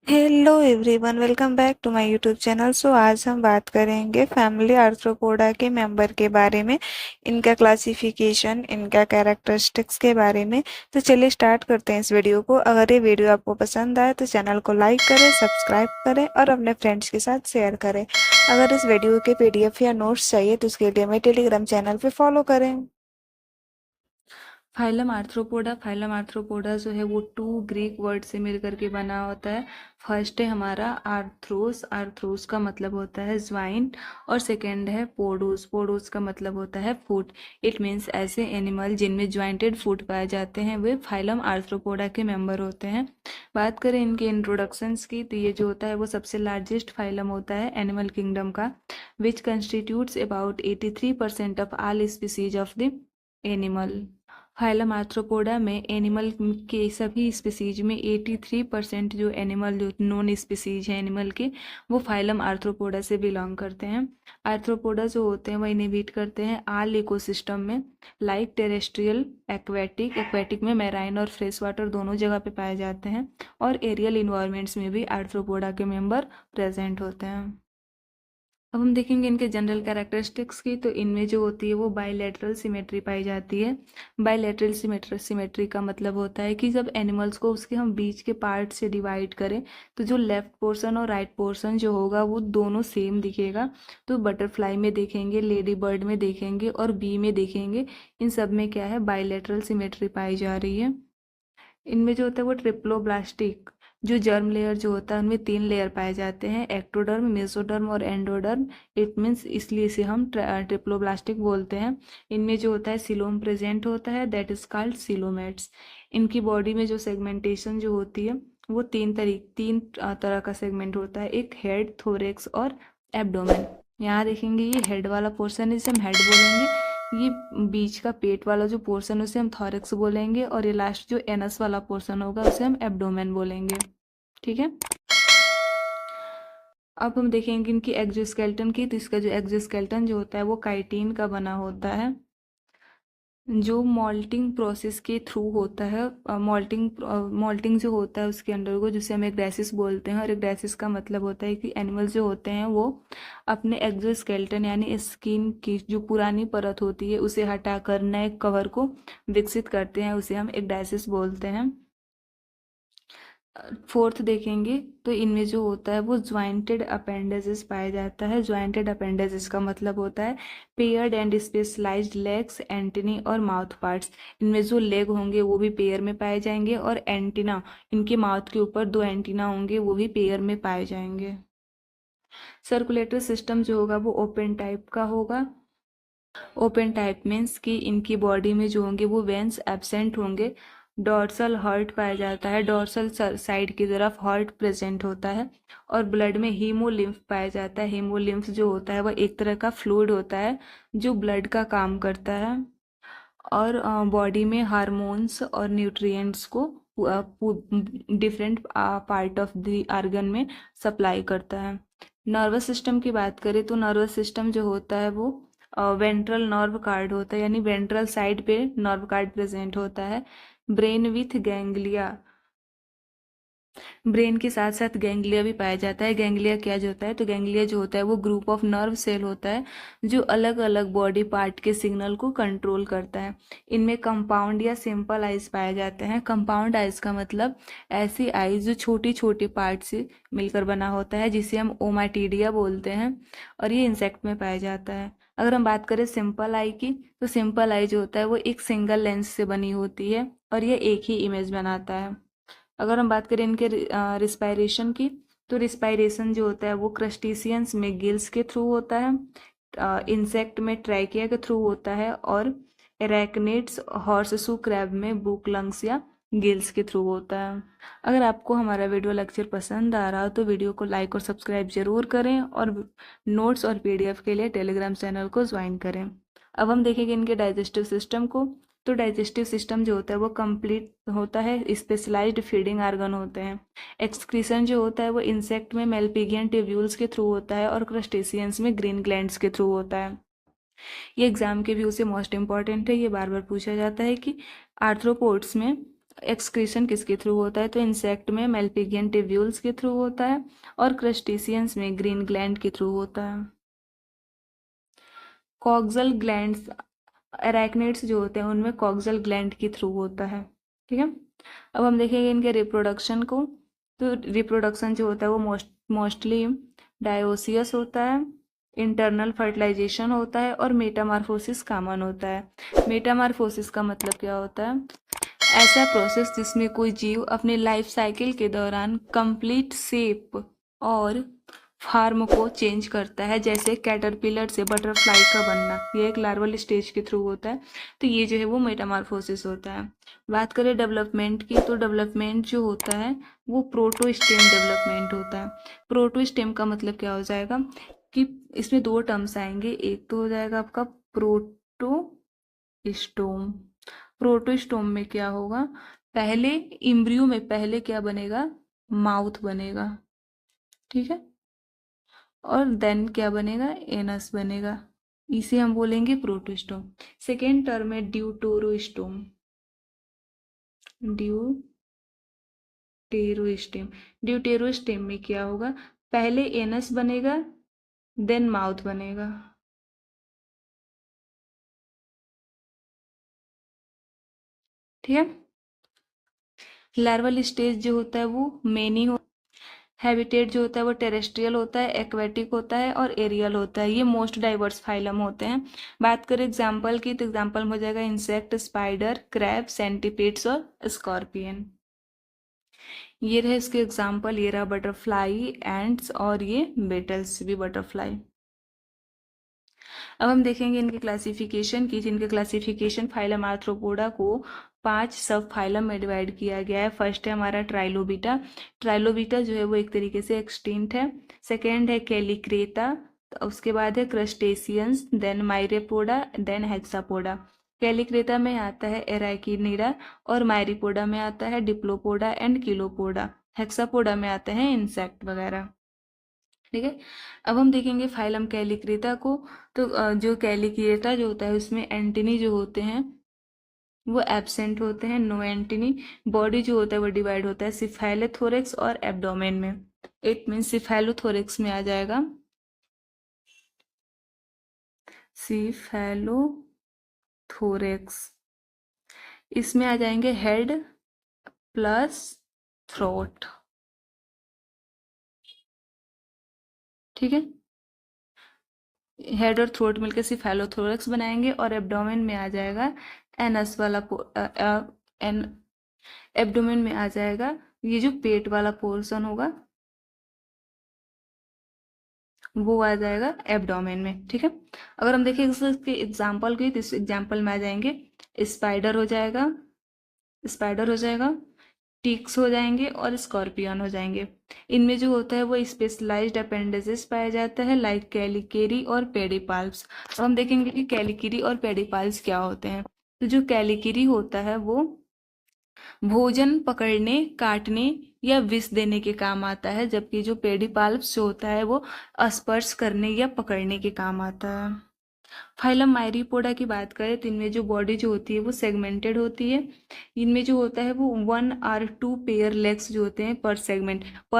Hello everyone, welcome back to my YouTube channel. आज हम बात करेंगे फैमिली आर्थ्रोपोडा के मेंबर के बारे में, इनका क्लासिफिकेशन, इनका कैरेक्टरिस्टिक्स के बारे में। तो चलिए स्टार्ट करते हैं इस वीडियो को। अगर ये वीडियो आपको पसंद आए तो चैनल को लाइक करें, सब्सक्राइब करें और अपने फ्रेंड्स के साथ शेयर करें। अगर इस वीडियो के पीडीएफ या नोट्स चाहिए तो उसके लिए हमें टेलीग्राम चैनल पे फॉलो करें। फाइलम आर्थ्रोपोडा जो है वो 2 ग्रीक वर्ड से मिलकर के बना होता है। फर्स्ट है हमारा आर्थ्रोस। आर्थ्रोस का मतलब होता है ज्वाइंट, और सेकंड है पोडोस। पोडोस का मतलब होता है फुट। इट मीन्स ऐसे एनिमल जिनमें ज्वाइंटेड फुट पाए जाते हैं वे फाइलम आर्थ्रोपोडा के मेंबर होते हैं। बात करें इनके इंट्रोडक्शंस की, तो ये जो होता है वो सबसे लार्जेस्ट फाइलम होता है एनिमल किंगडम का, which constitutes about 83% of all species of the animal. Phylum Arthropoda में एनिमल के सभी स्पीसीज में 83% जो एनिमल, जो नॉन स्पीसीज हैं एनिमल के, वो फाइलम आर्थ्रोपोडा से बिलोंग करते हैं। आर्थ्रोपोडा जो होते हैं वो इनहिबिट करते हैं ऑल इकोसिस्टम में, लाइक टेरेस्ट्रियल, एक्वेटिक। एक्वेटिक में मैराइन और फ्रेश वाटर दोनों जगह पे पाए जाते हैं, और एरियल इन्वायरमेंट्स में भी आर्थ्रोपोडा के मेंबर प्रेजेंट होते हैं। अब हम देखेंगे इनके जनरल कैरेक्टरिस्टिक्स की, तो इनमें जो होती है वो बाइलेटरल सिमेट्री पाई जाती है। बाइलेटरल सिमेट्री का मतलब होता है कि जब एनिमल्स को उसके हम बीच के पार्ट से डिवाइड करें तो जो लेफ्ट पोर्शन और राइट पोर्शन जो होगा वो दोनों सेम दिखेगा। तो बटरफ्लाई में देखेंगे, लेडी बर्ड में देखेंगे और बी में देखेंगे, इन सब में क्या है, बाइलेटरल सिमेट्री पाई जा रही है। इनमें जो होता है वो ट्रिप्लोब्लास्टिक, जो जर्म लेयर जो होता है उनमें 3 लेयर पाए जाते हैं, एक्टोडर्म, मेसोडर्म और एंडोडर्म। इट मीन्स इसलिए इसे हम ट्रिप्लोब्लास्टिक बोलते हैं। इनमें जो होता है सिलोम प्रेजेंट होता है, दैट इज कॉल्ड सिलोमेट्स। इनकी बॉडी में जो सेगमेंटेशन जो होती है वो तीन तरह का सेगमेंट होता है, एक हेड, थोरेक्स और एब्डोमेन। यहाँ देखेंगे ये हेड वाला पोर्शन है, इसे हम हेड बोलेंगे। ये बीच का पेट वाला जो पोर्शन है उसे हम थॉरेक्स बोलेंगे, और ये लास्ट जो एनस वाला पोर्शन होगा उसे हम एब्डोमेन बोलेंगे। ठीक है। अब हम देखेंगे इनकी एक्सोस्केलेटन की, तो इसका जो एक्सोस्केलेटन जो होता है वो काइटिन का बना होता है, जो मॉल्टिंग प्रोसेस के थ्रू होता है। मॉल्टिंग जो होता है उसके अंडर को, जिसे हम एग्रेसिस बोलते हैं, और एग्रेसिस का मतलब होता है कि एनिमल्स जो होते हैं वो अपने एक्सोस्केलेटन यानी स्किन की जो पुरानी परत होती है उसे हटाकर नए कवर को विकसित करते हैं, उसे हम एग्रेसिस बोलते हैं। फोर्थ देखेंगे तो इनमें जो होता है वो ज्वाइंटेड अपेंडेजेस पाया जाता है। ज्वाइंटेड अपेंडेजेस का मतलब होता है paired and specialized legs, antennae और माउथ पार्ट्स। इनमें जो लेग होंगे वो भी पेयर में पाए जाएंगे, और एंटीना, इनके माउथ के ऊपर 2 एंटीना होंगे वो भी पेयर में पाए जाएंगे। सर्कुलेटरी सिस्टम जो होगा वो ओपन टाइप का होगा। ओपन टाइप मीन्स कि इनकी बॉडी में जो होंगे वो वेन्स एब्सेंट होंगे। डॉर्सल हर्ट पाया जाता है, डॉर्सल साइड की तरफ हर्ट प्रेजेंट होता है, और ब्लड में हीमोलिम्फ पाया जाता है। हीमोलिम्फ जो होता है वह एक तरह का फ्लूइड होता है जो ब्लड का काम करता है, और बॉडी में हार्मोन्स और न्यूट्रिएंट्स को different part of the organ में सप्लाई करता है। नर्वस सिस्टम की बात करें तो नर्वस सिस्टम जो होता है वो वेंट्रल नर्व कार्ड होता है, यानी वेंट्रल साइड पे नर्व कार्ड प्रेजेंट होता है। ब्रेन विथ गैंग्लिया, ब्रेन के साथ साथ गैंग्लिया भी पाया जाता है। गैंग्लिया क्या जो होता है, तो गैंग्लिया जो होता है वो ग्रुप ऑफ नर्व सेल होता है जो अलग अलग बॉडी पार्ट के सिग्नल को कंट्रोल करता है। इनमें कंपाउंड या सिंपल आइज पाए जाते हैं। कंपाउंड आइज का मतलब ऐसी आइज जो छोटी छोटी पार्ट से मिलकर बना होता है, जिसे हम ओमाटीडिया बोलते हैं, और ये इंसेक्ट में पाया जाता है। अगर हम बात करें सिंपल आई की, तो सिंपल आई जो होता है वो एक सिंगल लेंस से बनी होती है, और ये एक ही इमेज बनाता है। अगर हम बात करें इनके रिस्पायरेशन की, तो रिस्पायरेशन जो होता है वो क्रस्टेशियंस में गिल्स के थ्रू होता है, इंसेक्ट में ट्रैकिया के थ्रू होता है, और एराक्निड्स, हॉर्ससू क्रैब में बुक लंग्स या गिल्स के थ्रू होता है। अगर आपको हमारा वीडियो लेक्चर पसंद आ रहा हो तो वीडियो को लाइक और सब्सक्राइब जरूर करें, और नोट्स और पीडीएफ के लिए टेलीग्राम चैनल को ज्वाइन करें। अब हम देखेंगे इनके डाइजेस्टिव सिस्टम को। तो डाइजेस्टिव सिस्टम जो होता है वो कंप्लीट होता है, स्पेशलाइज्ड फीडिंग आर्गन होते हैं। एक्सक्रीशन जो होता है वो इंसेक्ट में मेलपिगियन ट्यूब्यूल्स के थ्रू होता है, और क्रस्टेशियंस में ग्रीन ग्लैंड्स के थ्रू होता है। ये एग्जाम के व्यू से मोस्ट इंपॉर्टेंट है, ये बार बार पूछा जाता है कि आर्थ्रोपोड्स में एक्सक्रीशन किसके थ्रू होता है, तो इंसेक्ट में मेल्पिगियन टिब्यूल्स के थ्रू होता है और क्रस्टेशियंस में ग्रीन ग्लैंड के थ्रू होता है। कॉक्सल ग्लैंड्स, अरैक्निड्स जो होते हैं उनमें कॉक्सल ग्लैंड के थ्रू होता है। ठीक है, अब हम देखेंगे इनके रिप्रोडक्शन को। तो रिप्रोडक्शन जो होता है वो मोस्टली डायोसियस होता है, इंटरनल फर्टिलाइजेशन होता है और मेटामॉर्फोसिस कॉमन होता है। मेटामॉर्फोसिस का मतलब क्या होता है, ऐसा प्रोसेस जिसमें कोई जीव अपने लाइफ साइकिल के दौरान कंप्लीट शेप और फॉर्म को चेंज करता है, जैसे कैटरपिलर से बटरफ्लाई का बनना, ये एक लार्वल स्टेज के थ्रू होता है। तो ये जो है वो मेटामॉर्फोसिस होता है। बात करें डेवलपमेंट की, तो डेवलपमेंट जो होता है वो प्रोटोस्टेम डेवलपमेंट होता है। प्रोटोस्टेम का मतलब क्या हो जाएगा कि इसमें दो टर्म्स आएंगे, एक तो हो जाएगा आपका प्रोटोस्टोम। प्रोटोस्टोम में क्या होगा, पहले इम्ब्रियो में पहले क्या बनेगा, माउथ बनेगा। ठीक है, और देन क्या बनेगा, एनस बनेगा, इसे हम बोलेंगे प्रोटोस्टोम। सेकेंड टर्म है ड्यूटेरोस्टोम। ड्यूटेरोस्टेम, ड्यूटेरोस्टेम में क्या होगा, पहले एनस बनेगा देन माउथ बनेगा। ठीक है, लार्वल स्टेज जो होता है वो मेनी हो, हैबिटेट जो होता है वो टेरेस्ट्रियल होता है, एक्वेटिक होता है और एरियल होता है। ये मोस्ट डाइवर्स फाइलम होते हैं। बात करें एग्जाम्पल की, तो एग्जाम्पल में हो जाएगा इंसेक्ट, स्पाइडर, क्रैब, सेंटीपीड्स और स्कॉर्पियन। ये रहे इसके एग्जाम्पल, ये रहा बटरफ्लाई, एंड्स और ये बेटल्स भी बटरफ्लाई। अब हम देखेंगे इनके क्लासिफिकेशन की, जिनके क्लासिफिकेशन फाइलम आर्थ्रोपोडा को 5 सब फाइलम में डिवाइड किया गया है। फर्स्ट है हमारा ट्राइलोबिटा। ट्राइलोबिटा जो है वो एक तरीके से एक्सटिंक्ट है। सेकेंड है कैलिक्रेता, उसके बाद है क्रस्टेशियंस, देन माइरेपोडा, देन हेक्सापोडा। कैलिक्रेता में आता है एराइकिनिडा और माइरिपोडा में आता है डिप्लोपोडा एंड किलोपोडा। हेक्सापोडा में आते हैं इंसेक्ट वगैरह। ठीक है, अब हम देखेंगे फाइलम कैलिक्रेटा को। तो जो कैलिक्रेटा जो होता है उसमें एंटिनी जो होते हैं वो एब्सेंट होते हैं, नो एंटिनी। बॉडी जो होता है वो डिवाइड होता है सिफेलोथोरेक्स और एब्डोमेन में। इट मीन सिफेलोथोरेक्स में आ जाएगा, सिफेलोथोरेक्स, इसमें आ जाएंगे हेड प्लस थ्रोट। ठीक है, हेड और थ्रोट मिलकर सिफेलोथोरेक्स बनाएंगे और एब्डोमेन में आ जाएगा एनस वाला एन एब्डोमेन में आ जाएगा ये जो पेट वाला पोर्शन होगा वो आ जाएगा एब्डोमेन में। ठीक है, अगर हम देखें इसके एग्जाम्पल की, तो इस एग्जाम्पल में आ जाएंगे स्पाइडर हो जाएगा, स्पाइडर हो जाएगा, टिक्स हो जाएंगे और स्कॉर्पियन हो जाएंगे। इनमें जो होता है वो स्पेशलाइज्ड अपेंडेजेस पाया जाता है, लाइक कैलिकेरी और पेडिपाल्प्स। अब हम देखेंगे कि कैलिकेरी और पेडिपाल्प्स क्या होते हैं। तो जो कैलिकेरी होता है वो भोजन पकड़ने, काटने या विष देने के काम आता है, जबकि जो पेडिपाल्प्स जो होता है वो स्पर्श करने या पकड़ने के काम आता है। फाइलम मायरीपोडा की बात करें तो इनमें जो बॉडी जो होती है वो सेगमेंटेड होती है। इनमें जो होता है वो 1 और 2 पेयर लेग्स जो होते हैं पर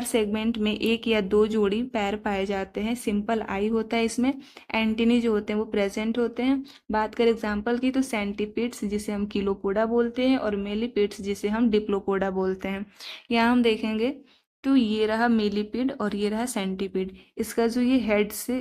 सेगमेंट में एक या दो जोड़ी पैर पाए जाते हैं। सिंपल आई होता है इसमें। एंटीनी जो होते हैं वो प्रेजेंट होते हैं। बात करें एग्जाम्पल की, तो सेंटीपीड्स जिसे हम किलोपोडा बोलते हैं और मेलीपीड्स जिसे हम डिप्लोपोडा बोलते हैं। यहाँ हम देखेंगे तो ये रहा मेलीपीड और ये रहा सेंटीपीड। इसका जो ये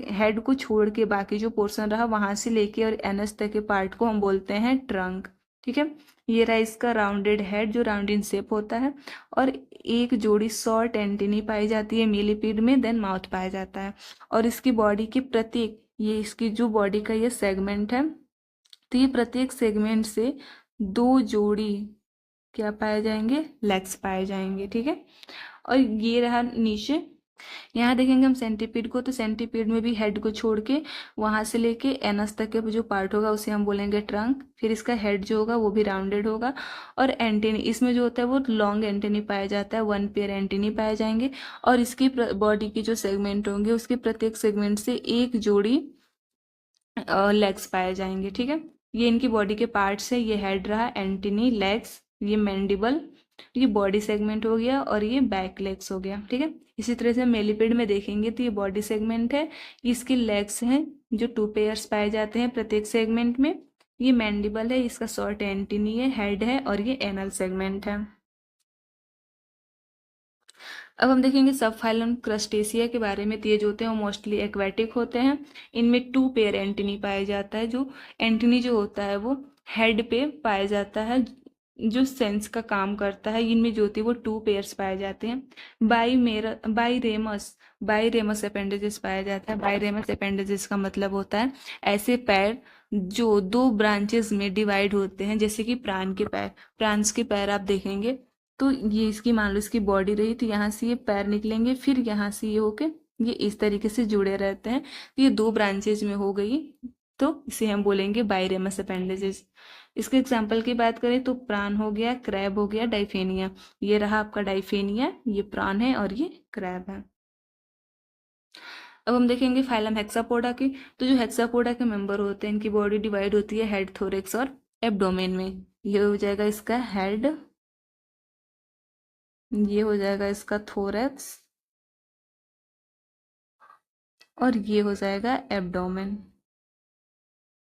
हेड को छोड़ के बाकी जो पोर्शन रहा वहां से लेके और एनस तक के पार्ट को हम बोलते हैं ट्रंक। ठीक है, ये रहा इसका राउंडेड हेड जो राउंड इन शेप होता है और एक जोड़ी शॉर्ट एंटीनी पाई जाती है मेलीपीड में, देन माउथ पाया जाता है। और इसकी बॉडी की प्रत्येक, ये इसकी जो बॉडी का ये सेगमेंट है, तो ये प्रत्येक सेगमेंट से दो जोड़ी क्या पाए जाएंगे, लेग्स पाए जाएंगे। ठीक है, और ये रहा नीचे। यहाँ देखेंगे हम सेंटीपीड को, तो सेंटीपीड में भी हेड को छोड़ के वहां से लेके एनस तक के जो पार्ट होगा उसे हम बोलेंगे ट्रंक। फिर इसका हेड जो होगा वो भी राउंडेड होगा और एंटेनी, इसमें जो होता है वो लॉन्ग एंटेनी पाया जाता है, 1 पेयर एंटेनी पाए जाएंगे। और इसकी बॉडी की जो सेगमेंट होंगे उसके प्रत्येक सेगमेंट से एक जोड़ी लेग्स पाए जाएंगे। ठीक है, ये इनकी बॉडी के पार्ट्स है, ये हेड रहा, एंटेनी, लेग्स, ये मैंडिबल, ये बॉडी सेगमेंट हो गया और ये बैक लेग्स हो गया, ठीक है। इसी तरह से मेलिपेड में देखेंगे तो ये बॉडी सेगमेंट है, इसके लेग्स हैं जो 2 पेयर्स पाए जाते हैं प्रत्येक सेगमेंट में। ये मैंडिबल है, इसका शॉर्ट एंटीनी है, हेड है और ये एनल सेगमेंट है। अब हम देखेंगे सब फाइलम क्रस्टेशिया के बारे में। तो ये जो होते हैं वो मोस्टली एक्वेटिक होते हैं। इनमें 2 पेयर एंटीनी पाया जाता है। जो एंटीनी जो होता है वो हेड पे पाया जाता है, जो सेंस का काम करता है। इनमें जो होती है वो 2 पेयर्स पाए जाते हैं। बाईरेमस अपेंडेजेस पाया जाता है। बाईरेमस अपेंडेजेस का मतलब होता है ऐसे पैर जो 2 ब्रांचेस में डिवाइड होते हैं, जैसे कि प्राण के पैर। प्रांस के पैर आप देखेंगे तो ये इसकी मान लो इसकी बॉडी रही तो यहाँ से ये पैर निकलेंगे, फिर यहाँ से ये होके ये इस तरीके से जुड़े रहते हैं। तो ये 2 ब्रांचेज में हो गई, तो इसे हम बोलेंगे बाईरेमस अपेंडेजेस। इसके एग्जाम्पल की बात करें तो प्राण हो गया, क्रैब हो गया, डाइफेनिया। ये रहा आपका डाइफेनिया, ये प्राण है और ये क्रैब है। अब हम देखेंगे फाइलम हेक्सापोडा की। तो जो हेक्सापोडा के मेंबर होते हैं इनकी बॉडी डिवाइड होती है हेड, थोरेक्स और एब्डोमेन में। ये हो जाएगा इसका हेड, ये हो जाएगा इसका थोरेक्स और ये हो जाएगा एब्डोमेन,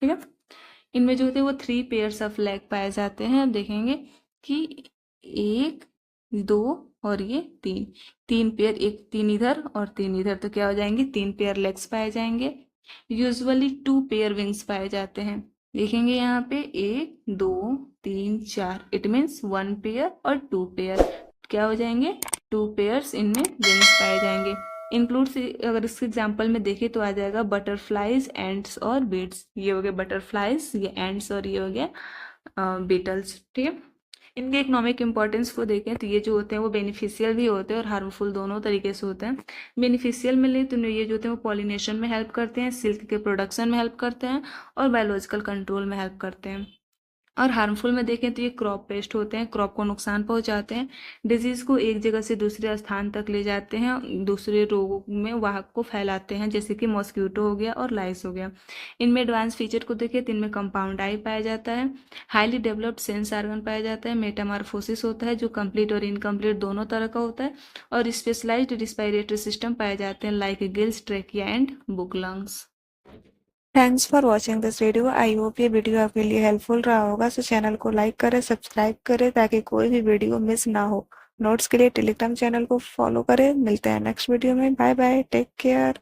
ठीक है। इनमें जो होते हैं वो 3 पेयर्स ऑफ लेग पाए जाते हैं। अब देखेंगे कि 1, 2 और ये 3, 3 पेयर, एक 3 इधर और 3 इधर, तो क्या हो जाएंगे 3 पेयर लेग्स पाए जाएंगे। यूजुअली 2 पेयर विंग्स पाए जाते हैं। देखेंगे यहाँ पे 1, 2, 3, 4, इट मीन्स 1 पेयर और 2 पेयर, क्या हो जाएंगे 2 पेयर्स इनमें विंग्स पाए जाएंगे। इंक्लूड्स, अगर इसके एग्जाम्पल में देखें तो आ जाएगा बटरफ्लाइज, एंड्स और बीट्स। ये हो गए बटरफ्लाइज, ये एंड्स और ये हो गया बीटल्स, ठीक है। इनके इकोनॉमिक इंपॉर्टेंस को देखें तो ये जो होते हैं वो बेनिफिशियल भी होते हैं और हार्मफुल दोनों तरीके से होते हैं। बेनिफिशियल में ले तो ये जो होते हैं वो पॉलिनेशन में हेल्प करते हैं, सिल्क के प्रोडक्शन में हेल्प करते हैं और बायोलॉजिकल कंट्रोल में हेल्प करते हैं। और हार्मफुल में देखें तो ये क्रॉप पेस्ट होते हैं, क्रॉप को नुकसान पहुंचाते हैं, डिजीज को एक जगह से दूसरे स्थान तक ले जाते हैं, दूसरे रोगों में वाहक को फैलाते हैं, जैसे कि मॉस्क्यूटो हो गया और लाइस हो गया। इनमें एडवांस फीचर को देखें तो इनमें कंपाउंड आई पाया जाता है, हाईली डेवलप्ड सेंस ऑर्गन पाया जाता है, मेटामॉर्फोसिस होता है जो कंप्लीट और इनकम्प्लीट दोनों तरह का होता है, और स्पेशलाइज्ड रिस्पायरेटरी सिस्टम पाए जाते हैं like gills, trachea and book lungs. Thanks for watching this video. I hope ये वीडियो आपके लिए हेल्पफुल रहा होगा। सो चैनल को लाइक करें, सब्सक्राइब करें ताकि कोई भी वीडियो मिस ना हो। नोट्स के लिए टेलीग्राम चैनल को फॉलो करें। मिलते हैं नेक्स्ट वीडियो में। Bye bye, take care.